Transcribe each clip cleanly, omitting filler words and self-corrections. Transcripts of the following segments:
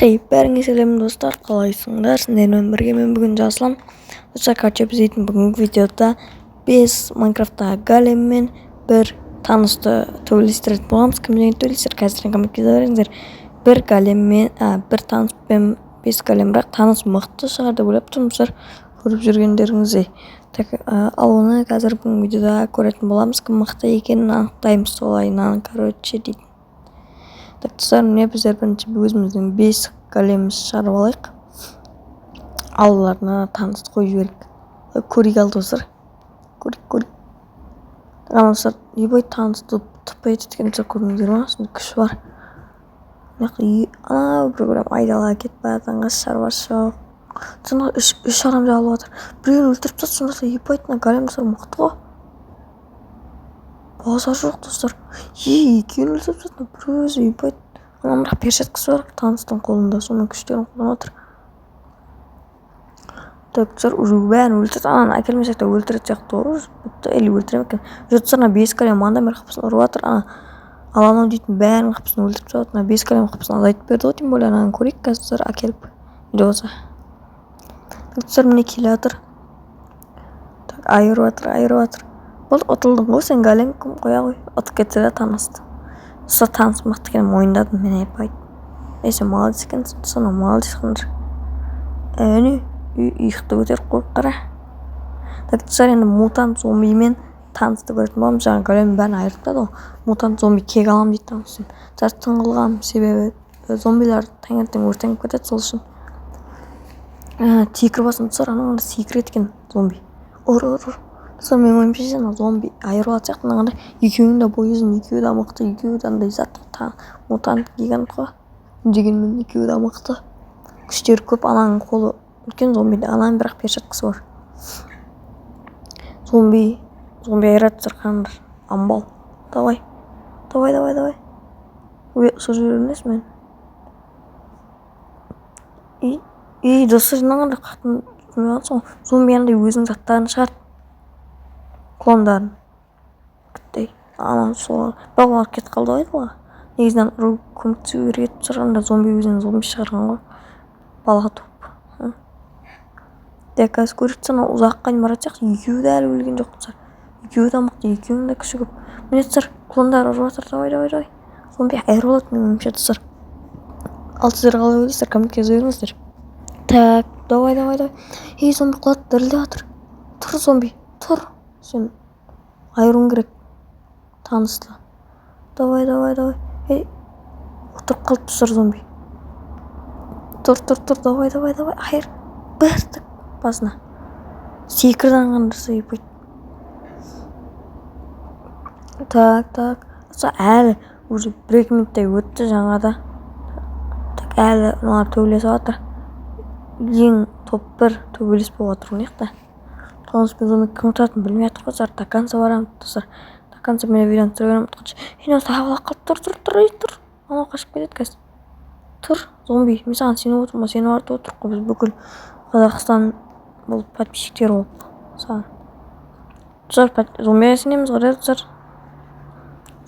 Бәріңе сәлем достар, қалайсыңдар? Сендермен бірге мен бүгін Жаслан. Достар, біз бүгінгі видеода 5 Майнкрафттағы голем мен бір танысты төбелестіретін боламыз. Кімден төбелестер? Қазірден комментке жазыңыздар. Бір голем мен бір таныспен 5 голем, бірақ таныс мықты шығар деп ойлап тұрмын, көріп жүргендеріңіздей. Ал оны қазір бүгінгі видеода көретін боламыз. Кім мықты екенін анықтаймыз, солай короче дейді. Достар, міне біздер бірінші өзіміздің 5 големімізді шығарып алайық. Алларына танысты қойып жіберейік. Көрейік ал достар. Көрейік. Достар, ебай танысты тұпай еткен көрдіңіздер ма? Сонда күші бар. Ана бір айдала кетіп баратанға шаруасы жоқ. Сонда үш адам жағылып жатыр. Біреуін өлтіріп тастады, сонда ебайтын голем достар мықты ғой. Базар жоқ достар. Екеуін өлтіріп тастады, бір өзі ебайт. Ана бірақ перчаткасы бар, таныстың қолында, соның күштерін қолданып отыр. Достар, уже бәрін өлтірді. Ананы әкелмесек те өлтіреді сияқты ғой. Или өлтірем екен. Достар, 5 голем анда бері қапысын ұрып жатыр. Ал анау дейтін бәрін қапысын өлтіріп тастады. 5 голем қапысын азайтып берді ғой, тем более ананы көрейік қазір әкеліп. Видеосы. Достар, міне келе жатыр. Айырып жатыр. Бұл ұтылдың ғой, сен голем кім қоя ғой. Ұтып кетсе де танысты. Достар, таныс мықты екенін мойындадым, мен айпайды. Нейсе, молодец екенсің, соны молодец қылыңдар. Әне, ұйықты көтеріп қойып қара. Достар, енді мутант зомбимен танысты көретін боламыз. Жаңа големнің бәрін айырып тастады ғой. Мутант зомби кек алам дейді тамасын. Достар, тыңғылғам, себебі зомбилар таңертең өртеніп кетеді, сол үшін. Тикір басын достар, анағында секрет екен зомби. Ұр. Достар, мен ойымша сен зомби айырып алады сияқты, анағында екеуінің де бойызын, екеуі де мықты, екеуі де андай зат мутант гигант қой. Дегенмен екеуі де мықты. Күштері көп, ананың қолы үлкен зомбиде, ананың бірақ перчаткасы бар. Зомби айырады сырқандар. Амбал. Давай. Сол жүрінес мен. Достар, жаңағында қақтың жүрмеғансың ғой. Зомби андай өзінің заттарын шығарды. Клондарын. Күттей. Анан сол. Бірақ олар кетіп қалды ғой айдыға. Негізінен ұру көмектесу керек етіп тұрғанда зомби өзінен зомби шығарған ғой. Балға топ. Қазір көріп тұрсана ұзаққа дейін баратын сияқты. Екеуі де әлі өлген жоқ достар. Екеуі де мықты, екеуінің де күші көп. Міне достар, клондар ұрып жатыр. Давай. Зомби айырып алады менің ойымша достар. Ал сіздер қалай ойлайсыздар, комментке жазыңыздар. Так, давай. Зомби құлады, дірілдеп жатыр. Тұр зомби, тұр. Сен айыруың керек. Танысты. Давай. Отырып қалды достар зомби. Тұр. Давай. Айыр. Бірдік басына. Секірден қандырса епейді. Так. Әлі уже 1-2 минуттай өтті жаңада. Әлі олар төбелесіп жатыр. Ең топ 1 төбелес болып жатыр онаяқта. Таныспен зомби кім тұратын білмей жатыр ғой. Таканса барамын достар. Таканса мен видеоны түсіре беремін. Енді тағы қалып тұр. Анау қашып кетеді қазір. Тұр зомби. Мен саған сеніп отырмын, сені артып отырық қой. Біз бүкіл Қазақстан болып подписчиктер болып саған. Достар, зомбиға сенеміз ғой достар.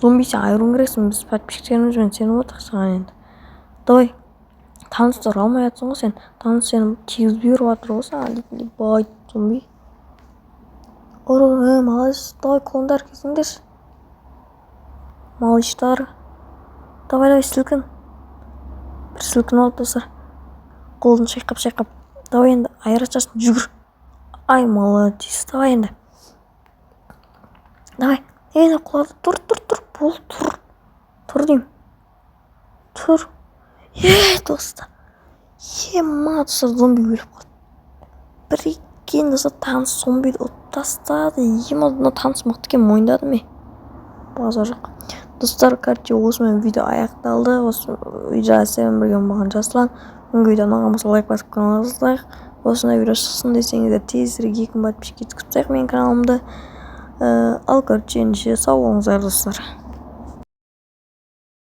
Зомби сен айыруың керексің, біз подписчиктерімізбен сеніп отырық саған енді. Давай. Танысты ұра алмай жатсың ғой сен. Таныс сені тигізбей ұрып жатыр ғой саған. Бай зомби. Молодец. Давай, клондар кезіңдерші. Малыштар. Давай, сілкін. Бір сілкін алып достар. Қолын шайқап. Давай енді, айырашасын жүгір. Ай, молодец. Давай енді. Давай. Енді құлады. Тұр. Бол, тұр дейм. Тұр. Достар. Достар, зомби өліп қалды. Бір екен достар, таныс зомбиді ұтып тастады. Мына таныс мықты екен мойындады ме? Базар жоқ. Достар, осымен видео аяқталды. Осы видеоға сіздермен бірге болған Жаслан. Бүгінгі видео ұнаған болса лайк басып каналымызға. Осындай видео шықсын десеңіздер тезірек 2 подписчик еткізіп тастайық менің каналымды. Ал ендеше сау болыңыздар достар.